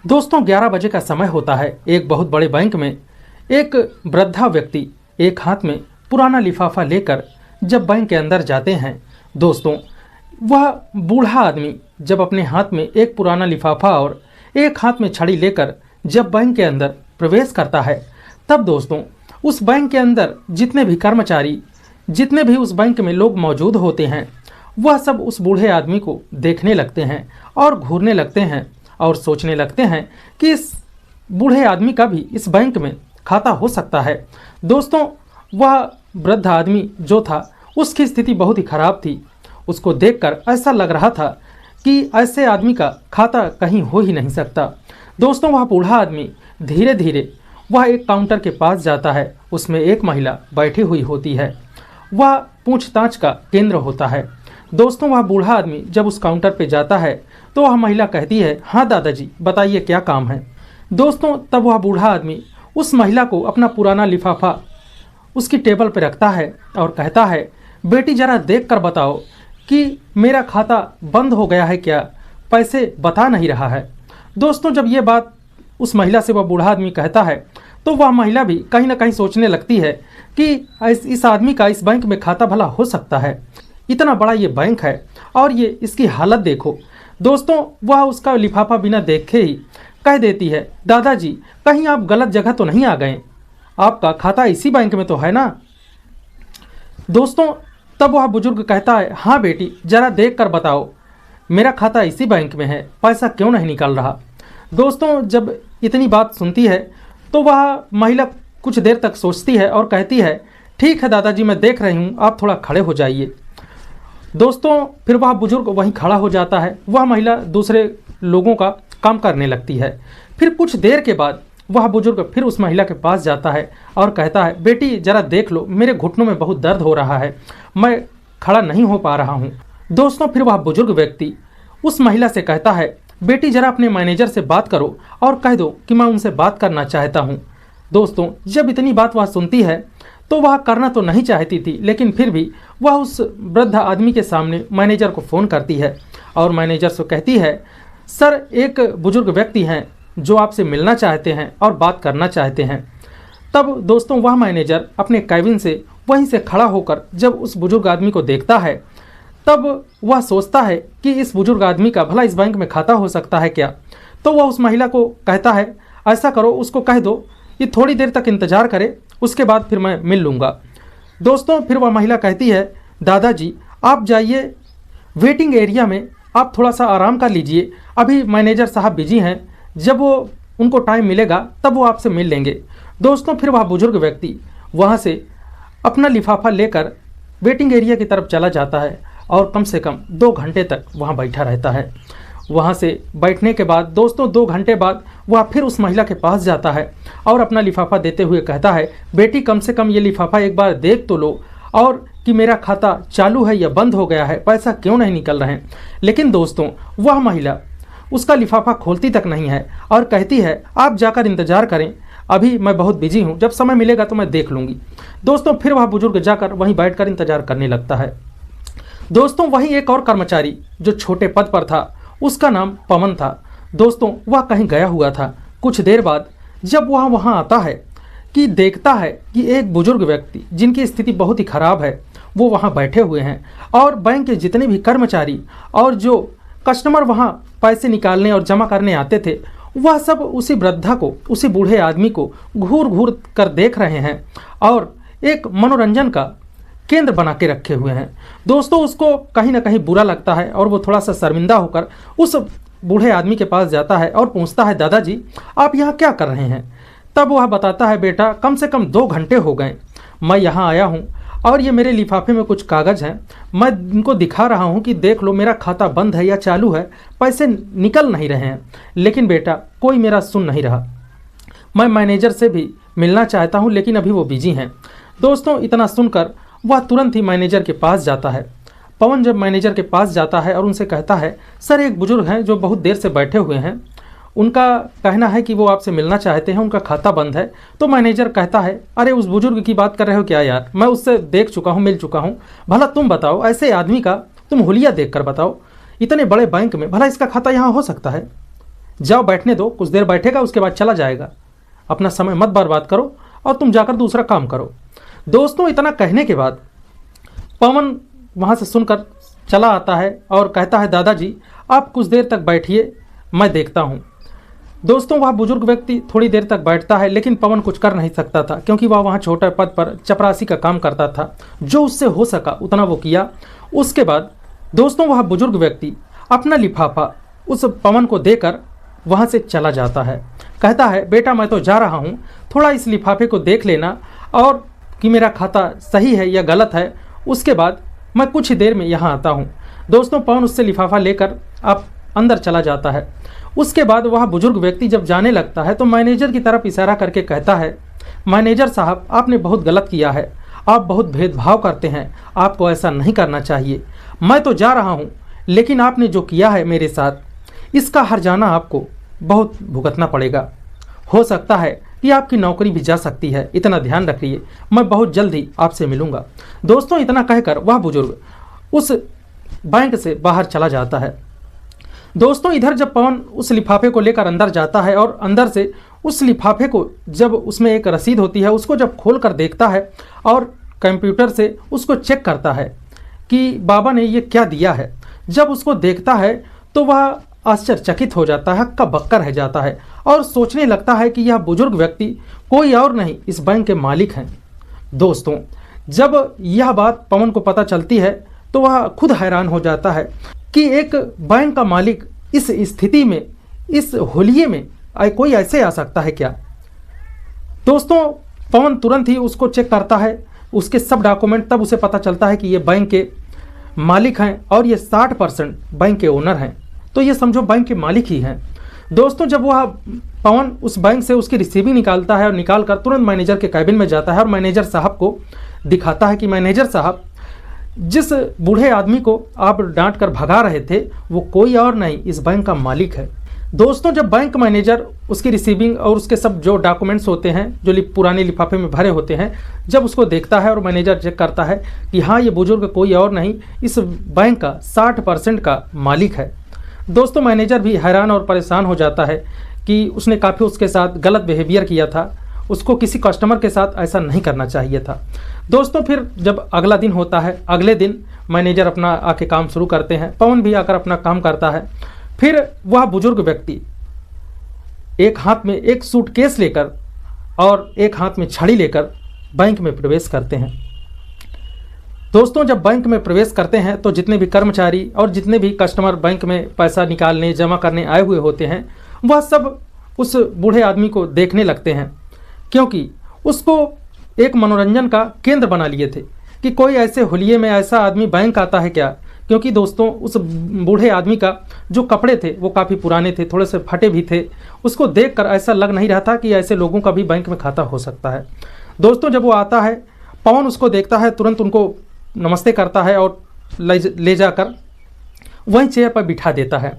दोस्तों 11 बजे का समय होता है। एक बहुत बड़े बैंक में एक वृद्धा व्यक्ति एक हाथ में पुराना लिफाफा लेकर जब बैंक के अंदर जाते हैं। दोस्तों वह बूढ़ा आदमी जब अपने हाथ में एक पुराना लिफाफा और एक हाथ में छड़ी लेकर जब बैंक के अंदर प्रवेश करता है, तब दोस्तों उस बैंक के अंदर जितने भी कर्मचारी, जितने भी उस बैंक में लोग मौजूद होते हैं, वह सब उस बूढ़े आदमी को देखने लगते हैं और घूरने लगते हैं और सोचने लगते हैं कि इस बूढ़े आदमी का भी इस बैंक में खाता हो सकता है। दोस्तों वह वृद्ध आदमी जो था उसकी स्थिति बहुत ही खराब थी। उसको देखकर ऐसा लग रहा था कि ऐसे आदमी का खाता कहीं हो ही नहीं सकता। दोस्तों वह बूढ़ा आदमी धीरे धीरे वह एक काउंटर के पास जाता है। उसमें एक महिला बैठी हुई होती है। वह पूछताछ का केंद्र होता है। दोस्तों वह बूढ़ा आदमी जब उस काउंटर पे जाता है तो वह महिला कहती है, हाँ दादाजी बताइए क्या काम है। दोस्तों तब वह बूढ़ा आदमी उस महिला को अपना पुराना लिफाफा उसकी टेबल पे रखता है और कहता है, बेटी जरा देख कर बताओ कि मेरा खाता बंद हो गया है क्या, पैसे बता नहीं रहा है। दोस्तों जब ये बात उस महिला से वह बूढ़ा आदमी कहता है तो वह महिला भी कहीं ना कहीं सोचने लगती है कि इस आदमी का इस बैंक में खाता भला हो सकता है। इतना बड़ा ये बैंक है और ये इसकी हालत देखो। दोस्तों वह उसका लिफाफा बिना देखे ही कह देती है, दादाजी कहीं आप गलत जगह तो नहीं आ गए, आपका खाता इसी बैंक में तो है ना। दोस्तों तब वह बुजुर्ग कहता है, हाँ बेटी जरा देख कर बताओ, मेरा खाता इसी बैंक में है, पैसा क्यों नहीं निकल रहा। दोस्तों जब इतनी बात सुनती है तो वह महिला कुछ देर तक सोचती है और कहती है, ठीक है दादाजी मैं देख रही हूँ, आप थोड़ा खड़े हो जाइए। दोस्तों फिर वह बुजुर्ग वहीं खड़ा हो जाता है। वह महिला दूसरे लोगों का काम करने लगती है। फिर कुछ देर के बाद वह बुजुर्ग फिर उस महिला के पास जाता है और कहता है, बेटी जरा देख लो, मेरे घुटनों में बहुत दर्द हो रहा है, मैं खड़ा नहीं हो पा रहा हूँ। दोस्तों फिर वह बुजुर्ग व्यक्ति उस महिला से कहता है, बेटी जरा अपने मैनेजर से बात करो और कह दो कि मैं उनसे बात करना चाहता हूँ। दोस्तों जब इतनी बात वह सुनती है तो वह करना तो नहीं चाहती थी, लेकिन फिर भी वह उस वृद्ध आदमी के सामने मैनेजर को फ़ोन करती है और मैनेजर से कहती है, सर एक बुजुर्ग व्यक्ति हैं जो आपसे मिलना चाहते हैं और बात करना चाहते हैं। तब दोस्तों वह मैनेजर अपने कैबिन से वहीं से खड़ा होकर जब उस बुजुर्ग आदमी को देखता है, तब वह सोचता है कि इस बुजुर्ग आदमी का भला इस बैंक में खाता हो सकता है क्या। तो वह उस महिला को कहता है, ऐसा करो उसको कह दो ये थोड़ी देर तक इंतज़ार करे, उसके बाद फिर मैं मिल लूँगा। दोस्तों फिर वह महिला कहती है, दादाजी आप जाइए वेटिंग एरिया में, आप थोड़ा सा आराम कर लीजिए, अभी मैनेजर साहब बिजी हैं, जब वो उनको टाइम मिलेगा तब वो आपसे मिल लेंगे। दोस्तों फिर वह बुजुर्ग व्यक्ति वहाँ से अपना लिफाफा लेकर वेटिंग एरिया की तरफ चला जाता है और कम से कम 2 घंटे तक वहाँ बैठा रहता है। वहाँ से बैठने के बाद दोस्तों 2 घंटे बाद वह फिर उस महिला के पास जाता है और अपना लिफाफा देते हुए कहता है, बेटी कम से कम ये लिफाफा एक बार देख तो लो और कि मेरा खाता चालू है या बंद हो गया है, पैसा क्यों नहीं निकल रहे हैं। लेकिन दोस्तों वह महिला उसका लिफाफा खोलती तक नहीं है और कहती है, आप जाकर इंतज़ार करें, अभी मैं बहुत बिजी हूँ, जब समय मिलेगा तो मैं देख लूँगी। दोस्तों फिर वह बुजुर्ग जाकर वहीं बैठकर इंतज़ार करने लगता है। दोस्तों वहीं एक और कर्मचारी जो छोटे पद पर था, उसका नाम पवन था। दोस्तों वह कहीं गया हुआ था। कुछ देर बाद जब वह वहाँ आता है कि देखता है कि एक बुजुर्ग व्यक्ति जिनकी स्थिति बहुत ही खराब है वो वहाँ बैठे हुए हैं और बैंक के जितने भी कर्मचारी और जो कस्टमर वहाँ पैसे निकालने और जमा करने आते थे, वह सब उसी वृद्धा को, उसी बूढ़े आदमी को घूर घूर कर देख रहे हैं और एक मनोरंजन का केंद्र बना के रखे हुए हैं। दोस्तों उसको कहीं ना कहीं बुरा लगता है और वो थोड़ा सा शर्मिंदा होकर उस बूढ़े आदमी के पास जाता है और पूछता है, दादाजी आप यहाँ क्या कर रहे हैं। तब वह बताता है, बेटा कम से कम 2 घंटे हो गए मैं यहाँ आया हूँ और ये मेरे लिफाफे में कुछ कागज़ हैं, मैं इनको दिखा रहा हूँ कि देख लो मेरा खाता बंद है या चालू है, पैसे निकल नहीं रहे हैं, लेकिन बेटा कोई मेरा सुन नहीं रहा। मैं मैनेजर से भी मिलना चाहता हूँ लेकिन अभी वो बिजी हैं। दोस्तों इतना सुनकर वह तुरंत ही मैनेजर के पास जाता है। पवन जब मैनेजर के पास जाता है और उनसे कहता है, सर एक बुजुर्ग हैं जो बहुत देर से बैठे हुए हैं, उनका कहना है कि वो आपसे मिलना चाहते हैं, उनका खाता बंद है। तो मैनेजर कहता है, अरे उस बुजुर्ग की बात कर रहे हो क्या यार, मैं उससे देख चुका हूँ, मिल चुका हूँ, भला तुम बताओ ऐसे आदमी का तुम हुलिया देख कर बताओ, इतने बड़े बैंक में भला इसका खाता यहाँ हो सकता है। जाओ बैठने दो, कुछ देर बैठेगा उसके बाद चला जाएगा, अपना समय मत बर्बाद करो और तुम जाकर दूसरा काम करो। दोस्तों इतना कहने के बाद पवन वहाँ से सुनकर चला आता है और कहता है दादाजी आप कुछ देर तक बैठिए, मैं देखता हूँ। दोस्तों वह बुजुर्ग व्यक्ति थोड़ी देर तक बैठता है, लेकिन पवन कुछ कर नहीं सकता था क्योंकि वह वहाँ छोटे पद पर चपरासी का काम करता था। जो उससे हो सका उतना वो किया। उसके बाद दोस्तों वह बुजुर्ग व्यक्ति अपना लिफाफा उस पवन को देकर वहाँ से चला जाता है। कहता है बेटा मैं तो जा रहा हूँ, थोड़ा इस लिफाफे को देख लेना और कि मेरा खाता सही है या गलत है, उसके बाद मैं कुछ ही देर में यहाँ आता हूँ। दोस्तों पवन उससे लिफाफा लेकर आप अंदर चला जाता है। उसके बाद वह बुजुर्ग व्यक्ति जब जाने लगता है तो मैनेजर की तरफ इशारा करके कहता है मैनेजर साहब आपने बहुत गलत किया है, आप बहुत भेदभाव करते हैं, आपको ऐसा नहीं करना चाहिए। मैं तो जा रहा हूँ, लेकिन आपने जो किया है मेरे साथ इसका हर्जाना आपको बहुत भुगतना पड़ेगा। हो सकता है कि आपकी नौकरी भी जा सकती है, इतना ध्यान रखिए, मैं बहुत जल्द ही आपसे मिलूंगा। दोस्तों इतना कहकर वह बुजुर्ग उस बैंक से बाहर चला जाता है। दोस्तों इधर जब पवन उस लिफाफे को लेकर अंदर जाता है और अंदर से उस लिफाफे को जब उसमें एक रसीद होती है उसको जब खोल कर देखता है और कंप्यूटर से उसको चेक करता है कि बाबा ने ये क्या दिया है, जब उसको देखता है तो वह आश्चर्यचकित हो जाता है, हक्का बक्का रह जाता है और सोचने लगता है कि यह बुजुर्ग व्यक्ति कोई और नहीं इस बैंक के मालिक हैं। दोस्तों जब यह बात पवन को पता चलती है तो वह खुद हैरान हो जाता है कि एक बैंक का मालिक इस स्थिति में, इस होलिये में कोई ऐसे आ सकता है क्या। दोस्तों पवन तुरंत ही उसको चेक करता है, उसके सब डॉक्यूमेंट, तब उसे पता चलता है कि ये बैंक के मालिक हैं और ये 60% बैंक के ओनर हैं, तो ये समझो बैंक के मालिक ही हैं। दोस्तों जब वह पवन उस बैंक से उसकी रिसीविंग निकालता है और निकाल कर तुरंत मैनेजर के कैबिन में जाता है और मैनेजर साहब को दिखाता है कि मैनेजर साहब जिस बूढ़े आदमी को आप डांट कर भगा रहे थे वो कोई और नहीं इस बैंक का मालिक है। दोस्तों जब बैंक मैनेजर उसकी रिसीविंग और उसके सब जो डॉक्यूमेंट्स होते हैं जो पुराने लिफाफे में भरे होते हैं जब उसको देखता है और मैनेजर चेक करता है कि हाँ ये बुजुर्ग कोई और नहीं इस बैंक का 60% का मालिक है। दोस्तों मैनेजर भी हैरान और परेशान हो जाता है कि उसने काफ़ी उसके साथ गलत बिहेवियर किया था, उसको किसी कस्टमर के साथ ऐसा नहीं करना चाहिए था। दोस्तों फिर जब अगला दिन होता है, अगले दिन मैनेजर अपना आके काम शुरू करते हैं, पवन भी आकर अपना काम करता है। फिर वह बुजुर्ग व्यक्ति एक हाथ में एक सूटकेस लेकर और एक हाथ में छड़ी लेकर बैंक में प्रवेश करते हैं। दोस्तों जब बैंक में प्रवेश करते हैं तो जितने भी कर्मचारी और जितने भी कस्टमर बैंक में पैसा निकालने जमा करने आए हुए होते हैं वह सब उस बूढ़े आदमी को देखने लगते हैं, क्योंकि उसको एक मनोरंजन का केंद्र बना लिए थे कि कोई ऐसे होलिये में ऐसा आदमी बैंक आता है क्या। क्योंकि दोस्तों उस बूढ़े आदमी का जो कपड़े थे वो काफ़ी पुराने थे, थोड़े से फटे भी थे, उसको देखकर ऐसा लग नहीं रहा था कि ऐसे लोगों का भी बैंक में खाता हो सकता है। दोस्तों जब वो आता है पवन उसको देखता है, तुरंत उनको नमस्ते करता है और ले जाकर वहीं चेयर पर बिठा देता है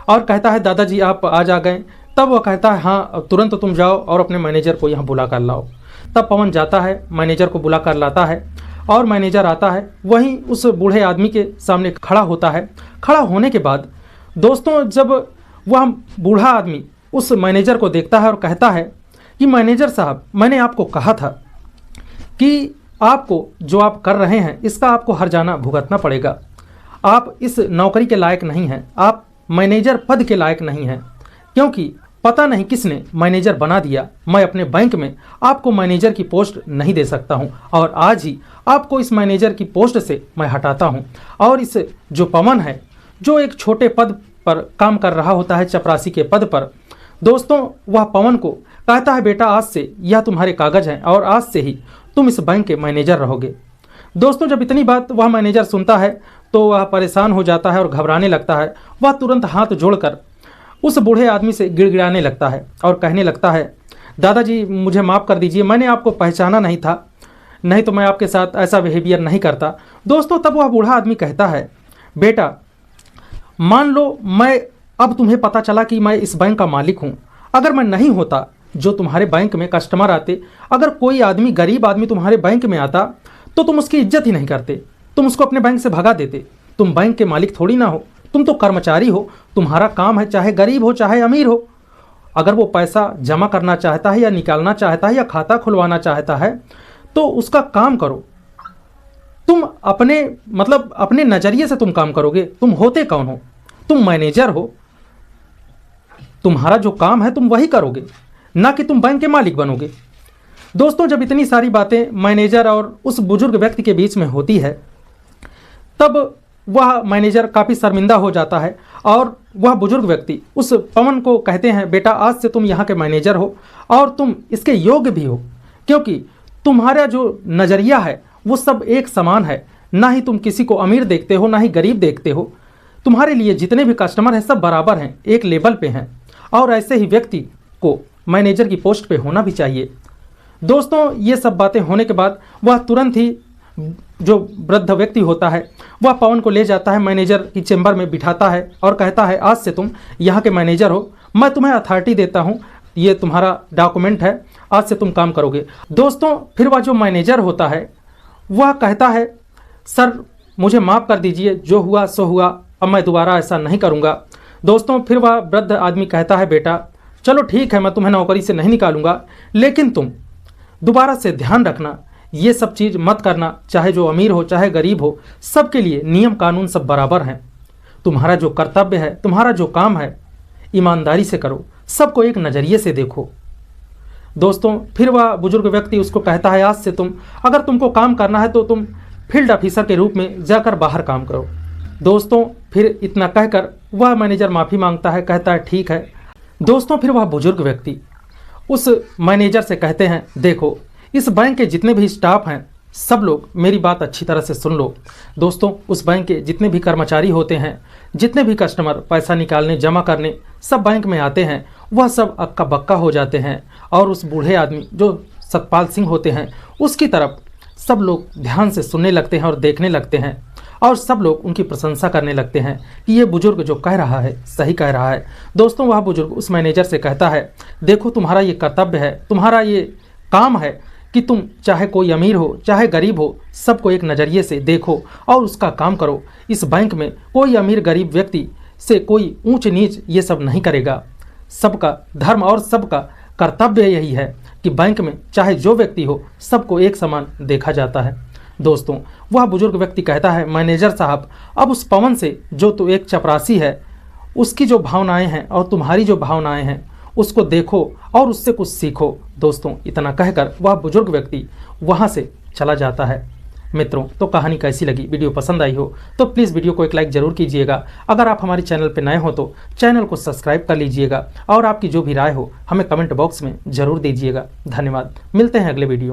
और कहता है दादाजी आप आज आ गए। तब वह कहता है हाँ तुरंत तुम जाओ और अपने मैनेजर को यहाँ बुला कर लाओ। तब पवन जाता है, मैनेजर को बुला कर लाता है और मैनेजर आता है, वहीं उस बूढ़े आदमी के सामने खड़ा होता है। खड़ा होने के बाद दोस्तों जब वह बूढ़ा आदमी उस मैनेजर को देखता है और कहता है कि मैनेजर साहब मैंने आपको कहा था कि आपको जो आप कर रहे हैं इसका आपको हर्जाना भुगतना पड़ेगा, आप इस नौकरी के लायक नहीं हैं, आप मैनेजर पद के लायक नहीं हैं, क्योंकि पता नहीं किसने मैनेजर बना दिया। मैं अपने बैंक में आपको मैनेजर की पोस्ट नहीं दे सकता हूं और आज ही आपको इस मैनेजर की पोस्ट से मैं हटाता हूं। और इस जो पवन है जो एक छोटे पद पर काम कर रहा होता है, चपरासी के पद पर, दोस्तों वह पवन को कहता है बेटा आज से यह तुम्हारे कागज हैं और आज से ही तुम इस बैंक के मैनेजर रहोगे। दोस्तों जब इतनी बात वह मैनेजर सुनता है तो वह परेशान हो जाता है और घबराने लगता है। वह तुरंत हाथ जोड़कर उस बूढ़े आदमी से गिड़गिड़ाने लगता है और कहने लगता है दादाजी मुझे माफ़ कर दीजिए, मैंने आपको पहचाना नहीं था, नहीं तो मैं आपके साथ ऐसा बिहेवियर नहीं करता। दोस्तों तब वह बूढ़ा आदमी कहता है बेटा मान लो मैं अब तुम्हें पता चला कि मैं इस बैंक का मालिक हूँ, अगर मैं नहीं होता जो तुम्हारे बैंक में कस्टमर आते, अगर कोई आदमी गरीब आदमी तुम्हारे बैंक में आता तो तुम उसकी इज्जत ही नहीं करते, तुम उसको अपने बैंक से भगा देते। तुम बैंक के मालिक थोड़ी ना हो, तुम तो कर्मचारी हो, तुम्हारा काम है, चाहे गरीब हो चाहे अमीर हो। अगर वो पैसा जमा करना चाहता है या निकालना चाहता है या खाता खुलवाना चाहता है तो उसका काम करो। तुम अपने नज़रिए से तुम काम करोगे। तुम होते कौन हो? तुम मैनेजर हो। तुम्हारा जो काम है तुम वही करोगे, ना कि तुम बैंक के मालिक बनोगे। दोस्तों, जब इतनी सारी बातें मैनेजर और उस बुजुर्ग व्यक्ति के बीच में होती है तब वह मैनेजर काफ़ी शर्मिंदा हो जाता है और वह बुजुर्ग व्यक्ति उस पवन को कहते हैं, बेटा आज से तुम यहाँ के मैनेजर हो और तुम इसके योग्य भी हो, क्योंकि तुम्हारा जो नज़रिया है वो सब एक समान है। ना ही तुम किसी को अमीर देखते हो ना ही गरीब देखते हो। तुम्हारे लिए जितने भी कस्टमर हैं सब बराबर हैं, एक लेवल पे हैं, और ऐसे ही व्यक्ति को मैनेजर की पोस्ट पे होना भी चाहिए। दोस्तों, ये सब बातें होने के बाद वह तुरंत ही जो वृद्ध व्यक्ति होता है वह पवन को ले जाता है, मैनेजर की चेंबर में बिठाता है और कहता है, आज से तुम यहाँ के मैनेजर हो, मैं तुम्हें अथॉरिटी देता हूँ, ये तुम्हारा डॉक्यूमेंट है, आज से तुम काम करोगे। दोस्तों, फिर वह जो मैनेजर होता है वह कहता है, सर मुझे माफ़ कर दीजिए, जो हुआ सो हुआ, अब मैं दोबारा ऐसा नहीं करूँगा। दोस्तों, फिर वह वृद्ध आदमी कहता है, बेटा चलो ठीक है, मैं तुम्हें नौकरी से नहीं निकालूंगा, लेकिन तुम दोबारा से ध्यान रखना, ये सब चीज़ मत करना, चाहे जो अमीर हो चाहे गरीब हो, सबके लिए नियम कानून सब बराबर हैं। तुम्हारा जो कर्तव्य है, तुम्हारा जो काम है, ईमानदारी से करो, सबको एक नज़रिए से देखो। दोस्तों, फिर वह बुजुर्ग व्यक्ति उसको कहता है, आज से अगर तुमको काम करना है तो तुम फील्ड ऑफिसर के रूप में जाकर बाहर काम करो। दोस्तों, फिर इतना कहकर वह मैनेजर माफ़ी मांगता है, कहता है ठीक है। दोस्तों, फिर वह बुजुर्ग व्यक्ति उस मैनेजर से कहते हैं, देखो इस बैंक के जितने भी स्टाफ हैं सब लोग मेरी बात अच्छी तरह से सुन लो। दोस्तों, उस बैंक के जितने भी कर्मचारी होते हैं, जितने भी कस्टमर पैसा निकालने जमा करने सब बैंक में आते हैं, वह सब अक्का बक्का हो जाते हैं और उस बूढ़े आदमी जो सतपाल सिंह होते हैं उसकी तरफ सब लोग ध्यान से सुनने लगते हैं और देखने लगते हैं और सब लोग उनकी प्रशंसा करने लगते हैं कि ये बुजुर्ग जो कह रहा है सही कह रहा है। दोस्तों, वह बुजुर्ग उस मैनेजर से कहता है, देखो तुम्हारा ये कर्तव्य है, तुम्हारा ये काम है कि तुम चाहे कोई अमीर हो चाहे गरीब हो, सबको एक नज़रिए से देखो और उसका काम करो। इस बैंक में कोई अमीर गरीब व्यक्ति से कोई ऊंच नीच ये सब नहीं करेगा। सबका धर्म और सबका कर्तव्य यही है कि बैंक में चाहे जो व्यक्ति हो सबको एक समान देखा जाता है। दोस्तों, वह बुजुर्ग व्यक्ति कहता है, मैनेजर साहब अब उस पवन से जो तो एक चपरासी है उसकी जो भावनाएं हैं और तुम्हारी जो भावनाएं हैं उसको देखो और उससे कुछ सीखो। दोस्तों, इतना कहकर वह बुजुर्ग व्यक्ति वहाँ से चला जाता है। मित्रों, तो कहानी कैसी लगी? वीडियो पसंद आई हो तो प्लीज़ वीडियो को एक लाइक ज़रूर कीजिएगा। अगर आप हमारे चैनल पर नए हो तो चैनल को सब्सक्राइब कर लीजिएगा और आपकी जो भी राय हो हमें कमेंट बॉक्स में ज़रूर दीजिएगा। धन्यवाद। मिलते हैं अगले वीडियो में।